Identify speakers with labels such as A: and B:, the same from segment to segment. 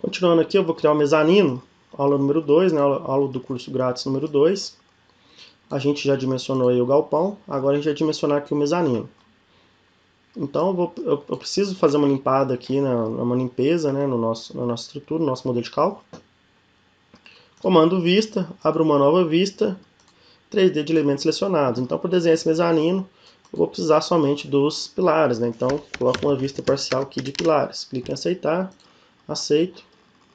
A: Continuando aqui, eu vou criar o mezanino, aula número 2, né, aula do curso grátis número 2. A gente já dimensionou aí o galpão, agora a gente vai dimensionar aqui o mezanino. Então eu preciso fazer uma limpada aqui, uma limpeza, né, na nossa estrutura, no nosso modelo de cálculo. Comando vista, abro uma nova vista, 3D de elementos selecionados. Então, para desenhar esse mezanino, eu vou precisar somente dos pilares, né? Então, coloco uma vista parcial aqui de pilares. Clico em aceitar, aceito,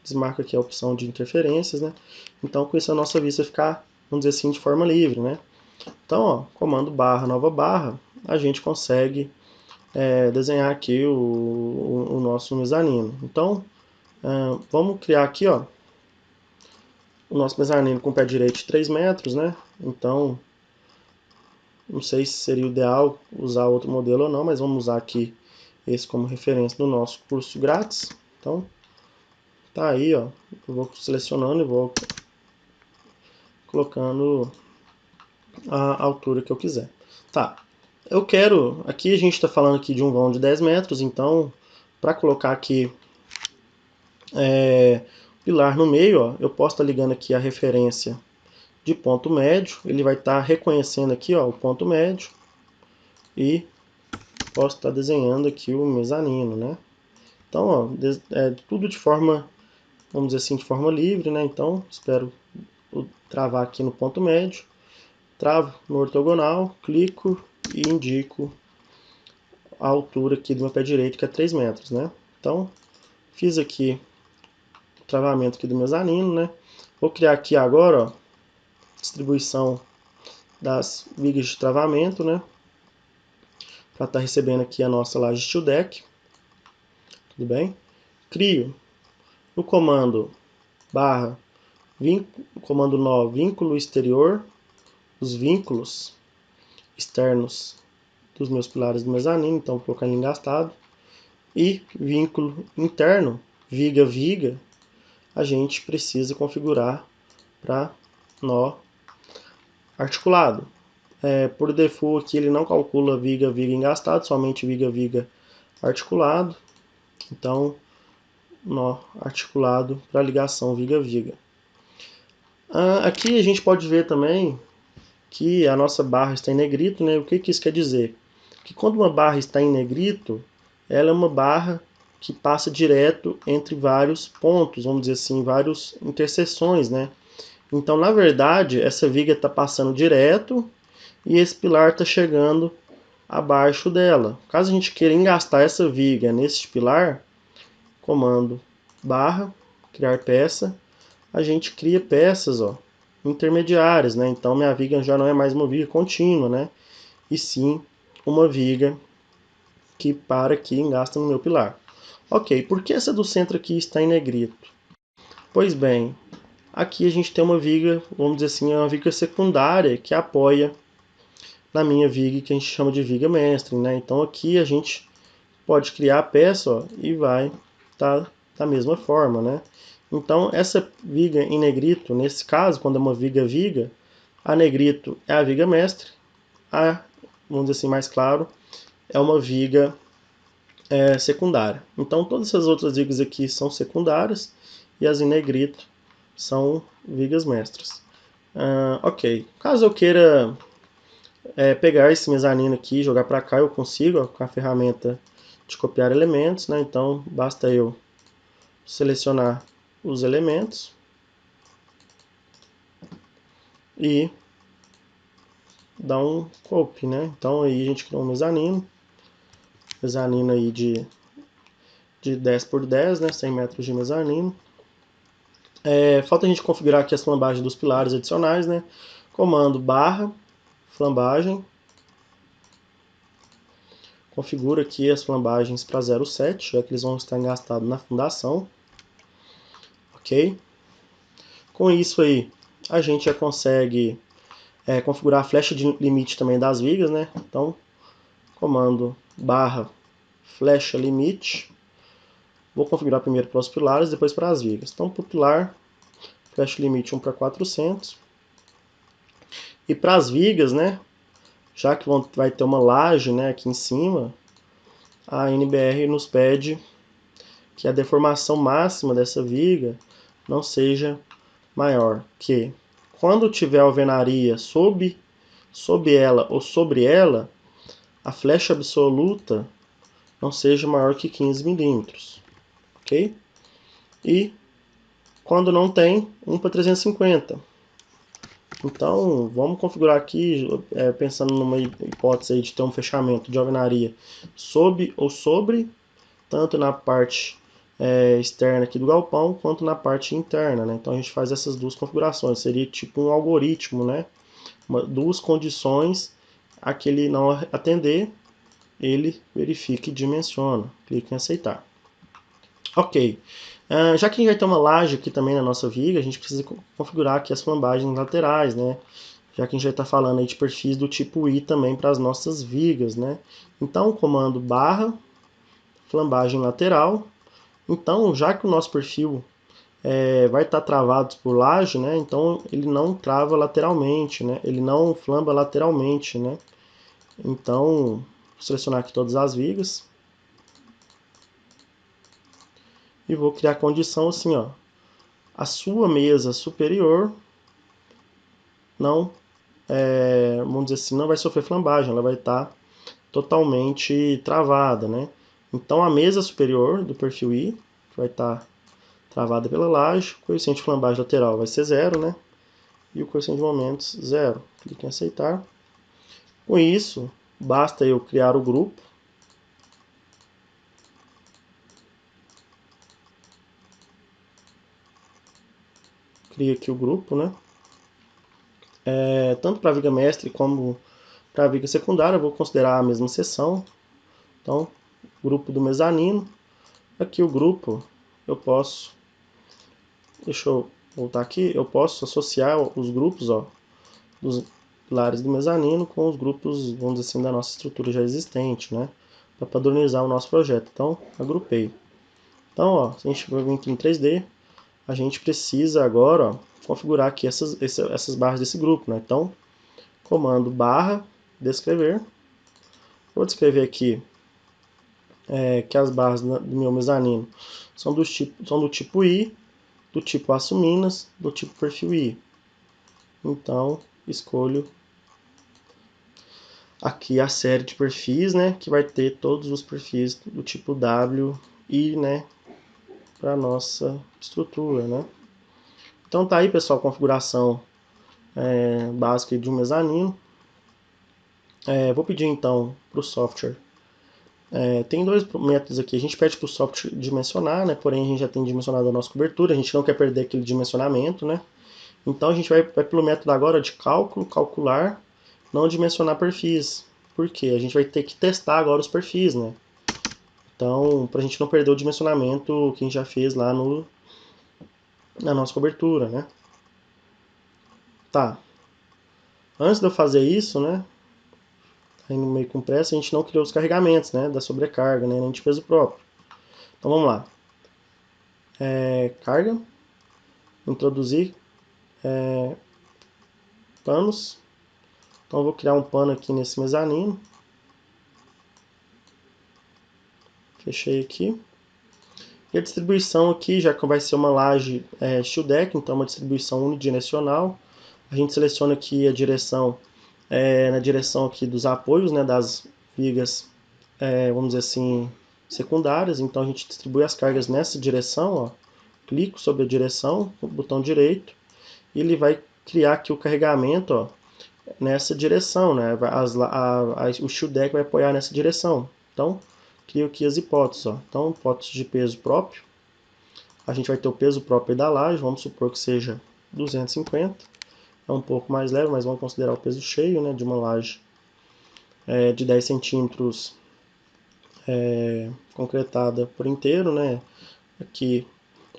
A: desmarco aqui a opção de interferências, né? Então, com isso a nossa vista ficar, vamos dizer assim, de forma livre, né? Então, ó, comando barra, nova barra, a gente consegue desenhar aqui o nosso mezanino. Então, vamos criar aqui, ó, o nosso mezanino com pé direito de 3 metros, né? Então, não sei se seria ideal usar outro modelo ou não, mas vamos usar aqui esse como referência do nosso curso grátis. Então, tá aí, ó. Eu vou selecionando e vou colocando a altura que eu quiser. Tá. Eu quero... Aqui a gente está falando aqui de um vão de 10 metros, então, para colocar aqui pilar no meio, ó, eu posso estar ligando aqui a referência de ponto médio. Ele vai estar reconhecendo aqui, ó, o ponto médio. E posso estar desenhando aqui o mezanino, né? Então, ó, tudo de forma, vamos dizer assim, de forma livre, né? Então, espero travar aqui no ponto médio, travo no ortogonal, clico e indico a altura aqui do meu pé direito, que é 3 metros, né? Então, fiz aqui o travamento aqui do mezanino, né? Vou criar aqui agora, ó, distribuição das vigas de travamento, né? Para estar recebendo aqui a nossa laje steel deck. Tudo bem? Crio no comando barra, comando nó, vínculo exterior, os vínculos externos dos meus pilares do mezanino, então vou colocar ele engastado. E vínculo interno, viga, viga, a gente precisa configurar para nó articulado. Por default aqui ele não calcula viga, viga engastado, somente viga, viga articulado. Então, nó articulado para ligação viga, viga. Aqui a gente pode ver também que a nossa barra está em negrito, né? O que isso quer dizer? Que quando uma barra está em negrito, ela é uma barra que passa direto entre vários pontos, vamos dizer assim, várias interseções, né? Então, na verdade, essa viga está passando direto e esse pilar está chegando abaixo dela. Caso a gente queira engastar essa viga nesse pilar, comando barra, criar peça, a gente cria peças, ó, intermediárias, né? Então minha viga já não é mais uma viga contínua, né? E sim uma viga que para aqui e engasta no meu pilar. Ok, por que essa do centro aqui está em negrito? Pois bem, aqui a gente tem uma viga, vamos dizer assim, uma viga secundária que apoia na minha viga que a gente chama de viga mestre, né? Então aqui a gente pode criar a peça, ó, e vai estar da mesma forma, né? Então essa viga em negrito, nesse caso, quando é uma viga-viga, a negrito é a viga mestre, a, vamos dizer assim, mais claro, é uma viga secundária. Então todas essas outras vigas aqui são secundárias e as em negrito são vigas mestras. Ok, caso eu queira pegar esse mezanino aqui e jogar para cá, eu consigo, ó, com a ferramenta de copiar elementos, né? Então basta eu selecionar os elementos e dar um copy, né? Então aí a gente criou um mezanino aí de 10 por 10, né? 100 metros de mezanino. Falta a gente configurar aqui as flambagens dos pilares adicionais, né? Comando barra, flambagem. Configura aqui as flambagens para 0,7, já que eles vão estar engastados na fundação. Ok? Com isso aí, a gente já consegue configurar a flecha de limite também das vigas, né? Então, comando barra flecha limite. Vou configurar primeiro para os pilares, depois para as vigas. Então, para o pilar, flecha limite 1 para 400. E para as vigas, né? Já que vai ter uma laje, né, aqui em cima, a NBR nos pede que a deformação máxima dessa viga não seja maior que, quando tiver alvenaria sob ela ou sobre ela, a flecha absoluta não seja maior que 15 milímetros, ok? E quando não tem, 1 para 350. Então, vamos configurar aqui, pensando numa hipótese aí de ter um fechamento de alvenaria sob ou sobre, tanto na parte externa aqui do galpão, quanto na parte interna, né? Então a gente faz essas duas configurações, seria tipo um algoritmo, né? Duas condições, a que ele não atender, ele verifica e dimensiona. Clique em aceitar. Ok. Já que a gente vai ter uma laje aqui também na nossa viga, a gente precisa configurar aqui as flambagens laterais, né? Já que a gente já está falando aí de perfis do tipo I também para as nossas vigas, né? Então, o comando barra, flambagem lateral. Então, já que o nosso perfil vai estar travado por laje, né? Então, ele não trava lateralmente, né? Ele não flamba lateralmente, né? Então, vou selecionar aqui todas as vigas. E vou criar a condição assim, ó. A sua mesa superior não, vamos dizer assim, não vai sofrer flambagem, ela vai estar totalmente travada, né? Então a mesa superior do perfil I vai estar travada pela laje, o coeficiente de flambagem lateral vai ser 0, né? E o coeficiente de momentos 0. Clique em aceitar. Com isso, basta eu criar o grupo. Crio aqui o grupo, né? Tanto para a viga mestre como para a viga secundária, eu vou considerar a mesma seção. Então, grupo do mezanino. Aqui o grupo, eu posso, deixa eu voltar aqui, eu posso associar os grupos, ó, dos pilares do mezanino com os grupos, vamos dizer assim, da nossa estrutura já existente, né? Para padronizar o nosso projeto. Então, agrupei. Então, ó, se a gente for vir aqui em 3D, a gente precisa agora, ó, configurar aqui essas barras desse grupo, né? Então, comando barra, descrever. Vou descrever aqui que as barras do meu mezanino são do tipo I, do tipo aço minas, do tipo perfil I. Então, escolho aqui a série de perfis, né, que vai ter todos os perfis do tipo W e, né, para nossa estrutura, né. Então tá aí, pessoal, a configuração básica de um mezanino. Vou pedir então para o software. Tem dois métodos aqui. A gente pede para o software dimensionar, né, porém a gente já tem dimensionado a nossa cobertura, a gente não quer perder aquele dimensionamento, né. Então a gente vai pelo método agora de cálculo, calcular, não dimensionar perfis. Por quê? A gente vai ter que testar agora os perfis, né? Então, para a gente não perder o dimensionamento que a gente já fez lá na nossa cobertura, né? Tá. Antes de eu fazer isso, né? Aí no meio com pressa, a gente não criou os carregamentos, né? Da sobrecarga, né? A gente fez o próprio. Então vamos lá. Carga. Introduzir panos. Então eu vou criar um pano aqui nesse mezanino. Fechei aqui. E a distribuição aqui, já que vai ser uma laje steel deck, então uma distribuição unidirecional. A gente seleciona aqui a direção, na direção aqui dos apoios, né, das vigas, vamos dizer assim, secundárias. Então a gente distribui as cargas nessa direção, ó. Clico sobre a direção, com o botão direito, e ele vai criar aqui o carregamento, ó, nessa direção, né? O steel deck vai apoiar nessa direção. Então, crio aqui as hipóteses, ó. Então, hipótese de peso próprio. A gente vai ter o peso próprio da laje, vamos supor que seja 250. É um pouco mais leve, mas vamos considerar o peso cheio, né, de uma laje de 10 centímetros concretada por inteiro, né? Aqui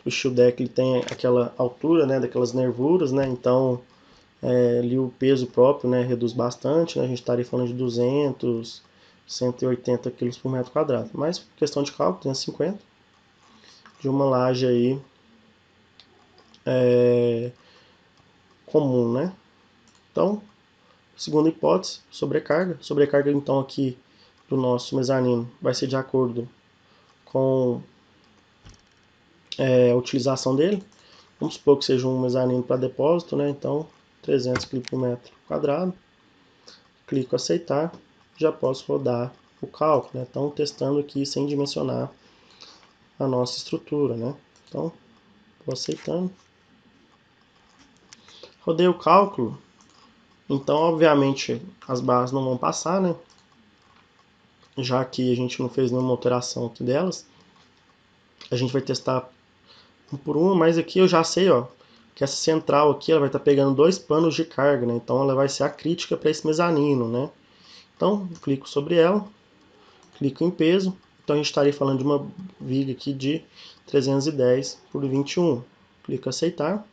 A: o steel deck ele tem aquela altura, né, daquelas nervuras, né? Então ali o peso próprio, né, reduz bastante, né? A gente estaria falando de 200, 180 kg por metro quadrado. Mas questão de cálculo, 250 de uma laje aí comum, né? Então, segunda hipótese, sobrecarga. Sobrecarga, então, aqui do nosso mezanino vai ser de acordo com a utilização dele. Vamos supor que seja um mezanino para depósito, né? Então 300 kg por metro quadrado. Clico aceitar, já posso rodar o cálculo, né? Então testando aqui sem dimensionar a nossa estrutura, né? Então vou aceitando. Rodei o cálculo, então obviamente as barras não vão passar, né? Já que a gente não fez nenhuma alteração aqui delas. A gente vai testar um por um, mas aqui eu já sei, ó, que essa central aqui ela vai estar pegando 2 panos de carga, né? Então ela vai ser a crítica para esse mezanino, né? Então clico sobre ela, clico em peso. Então a gente estaria falando de uma viga aqui de 310 por 21. Clico em aceitar.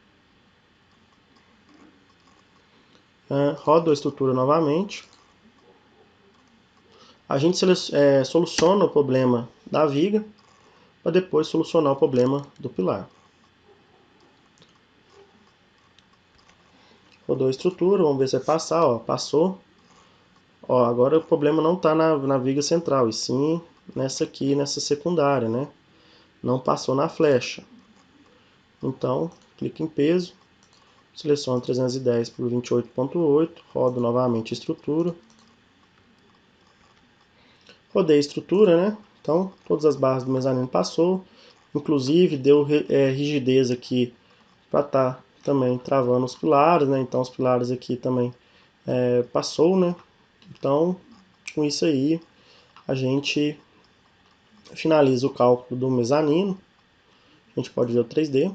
A: Rodo a estrutura novamente. A gente soluciona o problema da viga para depois solucionar o problema do pilar. Rodou a estrutura, vamos ver se vai passar, ó, passou. Ó, agora o problema não está na viga central, e sim nessa aqui, nessa secundária, né? Não passou na flecha. Então, clique em peso, seleciono 310 por 28.8, rodo novamente a estrutura. Rodei a estrutura, né? Então, todas as barras do mezanino passou, inclusive deu rigidez aqui para estar também travando os pilares, né? Então, os pilares aqui também passou, né? Então, com isso aí, a gente finaliza o cálculo do mezanino. A gente pode ver o 3D.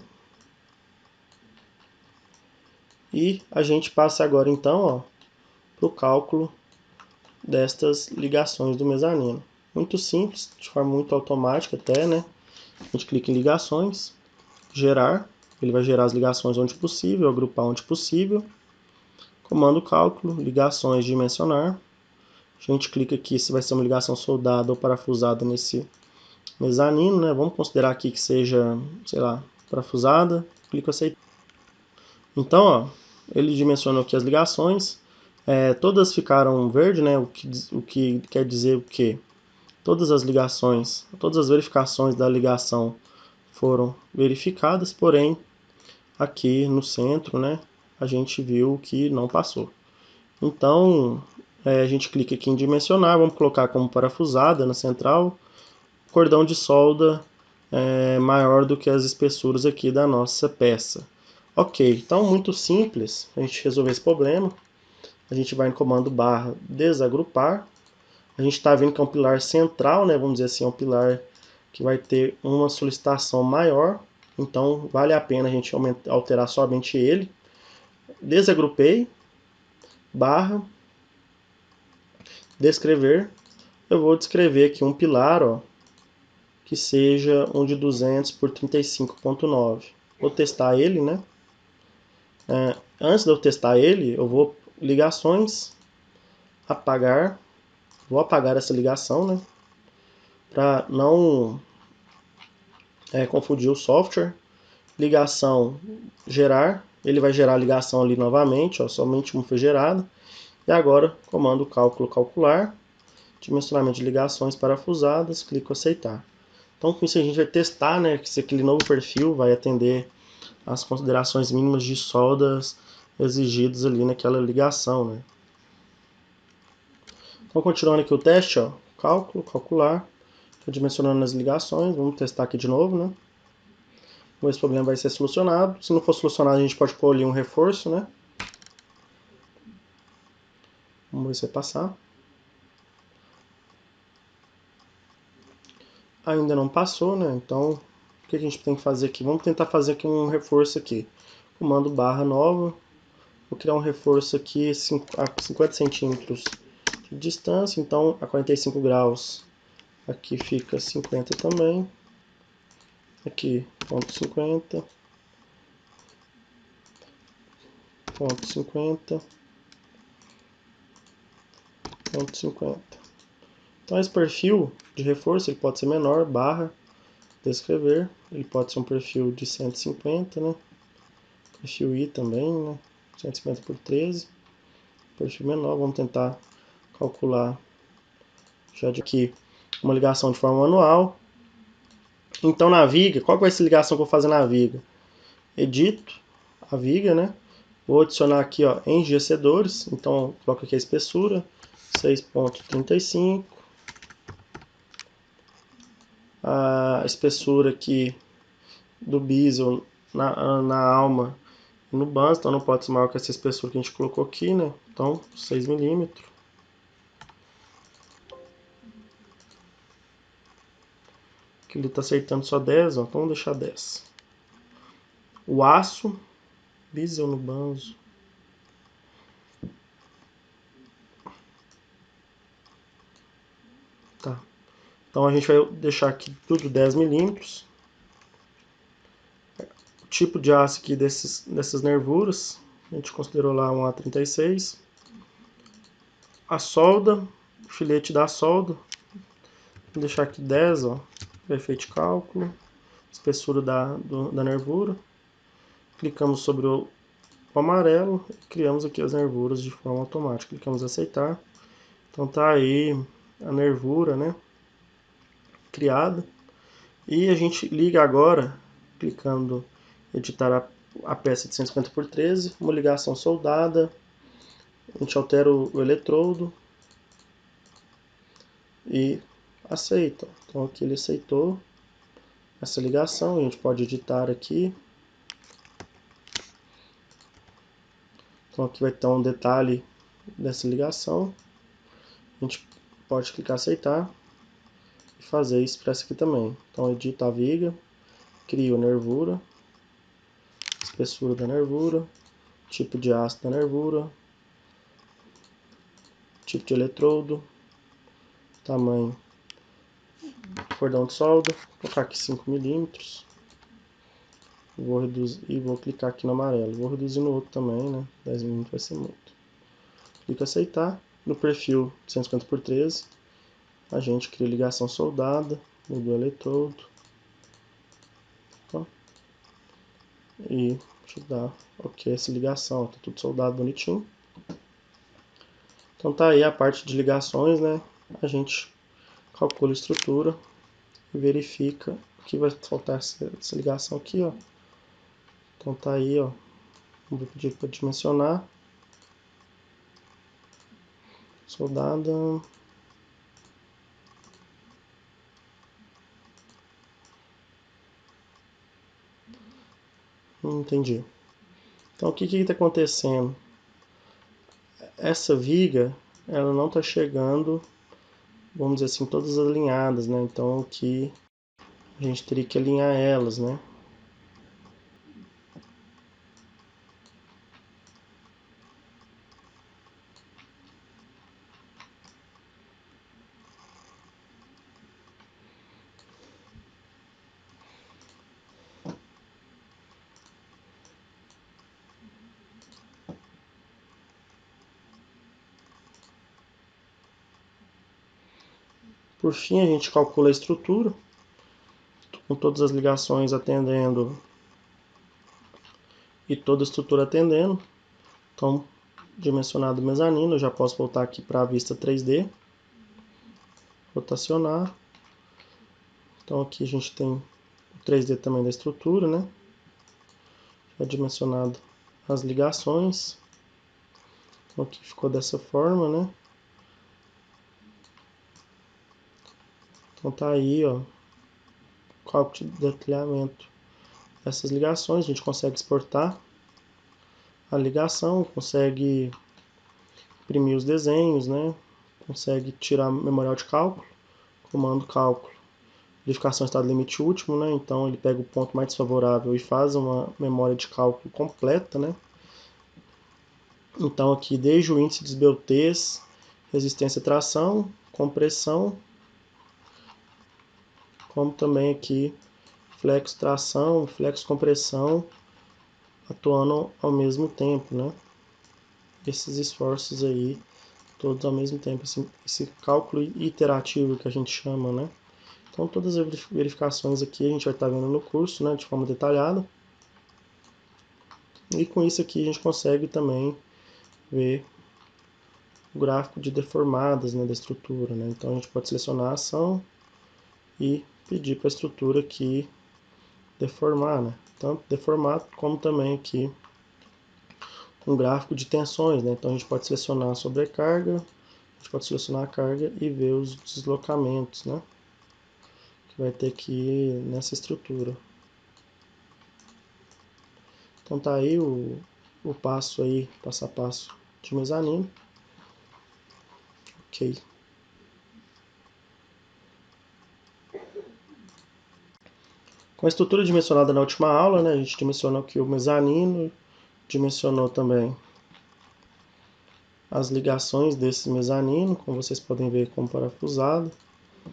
A: E a gente passa agora então para o cálculo destas ligações do mezanino. Muito simples, de forma muito automática até, né? A gente clica em ligações, gerar, ele vai gerar as ligações onde possível, agrupar onde possível. Comando cálculo, ligações dimensionar. A gente clica aqui se vai ser uma ligação soldada ou parafusada nesse mezanino, né? Vamos considerar aqui que seja, sei lá, parafusada. Clico em aceitar. Então, ó, ele dimensionou aqui as ligações. Todas ficaram verde, né? O que quer dizer o quê? Todas as ligações, todas as verificações da ligação foram verificadas, porém, aqui no centro, né, a gente viu que não passou. Então, a gente clica aqui em dimensionar, vamos colocar como parafusada na central, cordão de solda maior do que as espessuras aqui da nossa peça. Ok, então muito simples a gente resolver esse problema. A gente vai no comando barra desagrupar. A gente está vendo que é um pilar central, né? Vamos dizer assim, é um pilar que vai ter uma solicitação maior. Então vale a pena a gente alterar somente ele. Desagrupei, barra, descrever. Eu vou descrever aqui um pilar, ó, que seja um de 200 por 35.9. Vou testar ele, né? Antes de eu testar ele, eu vou ligações, apagar. Vou apagar essa ligação, né? Para não confundir o software. Ligação gerar, ele vai gerar a ligação ali novamente, ó, somente uma foi gerada. E agora, comando cálculo calcular, dimensionamento de ligações parafusadas, clico aceitar. Então com isso a gente vai testar, né, se aquele novo perfil vai atender as considerações mínimas de soldas exigidas ali naquela ligação, né. Então continuando aqui o teste, ó, cálculo, calcular, estou dimensionando as ligações, vamos testar aqui de novo, né. Esse problema vai ser solucionado. Se não for solucionado, a gente pode pôr ali um reforço, né? Vamos ver se vai passar. Ainda não passou, né? Então, o que a gente tem que fazer aqui? Vamos tentar fazer aqui um reforço aqui. Comando barra nova. Vou criar um reforço aqui a 50 centímetros de distância. Então, a 45 graus. Aqui fica 50 também. Aqui, ponto 50. Ponto 50. Ponto 50. Então esse perfil de reforço ele pode ser menor, barra, descrever. Ele pode ser um perfil de 150, né? Perfil I também, né? 150 por 13. Perfil menor, vamos tentar calcular já de aqui uma ligação de forma manual. Então na viga, qual que vai ser a ligação que eu vou fazer na viga? Edito a viga, né? Vou adicionar aqui, ó, enrijecedores. Então coloco aqui a espessura, 6,35. A espessura aqui do bezel na alma e no banzo, então não pode ser maior que essa espessura que a gente colocou aqui, né? Então 6 milímetros. Aqui ele está acertando só 10, ó, então vamos deixar 10. O aço, bezel no banzo. Tá. Então a gente vai deixar aqui tudo 10 milímetros. O tipo de aço aqui dessas nervuras, a gente considerou lá um A36. A solda, o filete da solda, vou deixar aqui 10, ó, para efeito de cálculo. Espessura da nervura. Clicamos sobre o amarelo e criamos aqui as nervuras de forma automática. Clicamos em aceitar. Então tá aí a nervura, né, criada. E a gente liga agora, clicando em editar a peça de 150 por 13, uma ligação soldada. A gente altera o eletrodo e aceita. Então aqui ele aceitou essa ligação. A gente pode editar aqui. Então aqui vai ter um detalhe dessa ligação. A gente pode clicar em aceitar e fazer isso para essa aqui também. Então edita a viga, crio a nervura, espessura da nervura, tipo de aço da nervura, tipo de eletrodo, tamanho, cordão de solda, vou colocar aqui 5 milímetros. Vou reduzir e vou clicar aqui no amarelo. Vou reduzir no outro também, né? 10 milímetros vai ser muito. Clico em aceitar. No perfil 150 por 13, a gente cria ligação soldada, muda o eletrodo. Ó. E deixa eu dar ok essa ligação. Tá tudo soldado bonitinho. Então tá aí a parte de ligações, né? A gente calcula a estrutura e verifica que vai faltar essa ligação aqui, ó. Então tá aí, ó. Vou pedir para dimensionar. Soldada. Entendi. Então o que está acontecendo? Essa viga, ela não está chegando, vamos dizer assim, todas alinhadas, né? Então aqui a gente teria que alinhar elas, né? Por fim, a gente calcula a estrutura, com todas as ligações atendendo e toda a estrutura atendendo. Então, dimensionado o mezanino, eu já posso voltar aqui para a vista 3D, rotacionar. Então aqui a gente tem o 3D também da estrutura, né? Já dimensionado as ligações. Então aqui ficou dessa forma, né? Então tá aí, ó, o cálculo de detalhamento dessas ligações. A gente consegue exportar a ligação, consegue imprimir os desenhos, né? Consegue tirar memorial de cálculo, comando cálculo. Verificação estado limite último, né? Então ele pega o ponto mais desfavorável e faz uma memória de cálculo completa, né? Então aqui desde o índice de esbeltez, resistência à tração, compressão, como também aqui flexo tração, flexo compressão, atuando ao mesmo tempo, né? Esses esforços aí, todos ao mesmo tempo, esse cálculo iterativo que a gente chama, né? Então todas as verificações aqui a gente vai estar vendo no curso, né, de forma detalhada. E com isso aqui a gente consegue também ver o gráfico de deformadas, né, da estrutura, né? Então a gente pode selecionar a ação e pedir para a estrutura aqui deformar, né? Tanto deformar como também aqui um gráfico de tensões, né? Então a gente pode selecionar a sobrecarga, a gente pode selecionar a carga e ver os deslocamentos, né? Que vai ter aqui nessa estrutura. Então tá aí o passo aí, passo a passo de mezanino. Ok. Com a estrutura dimensionada na última aula, né, a gente dimensionou aqui o mezanino, dimensionou também as ligações desse mezanino, como vocês podem ver, como parafusado.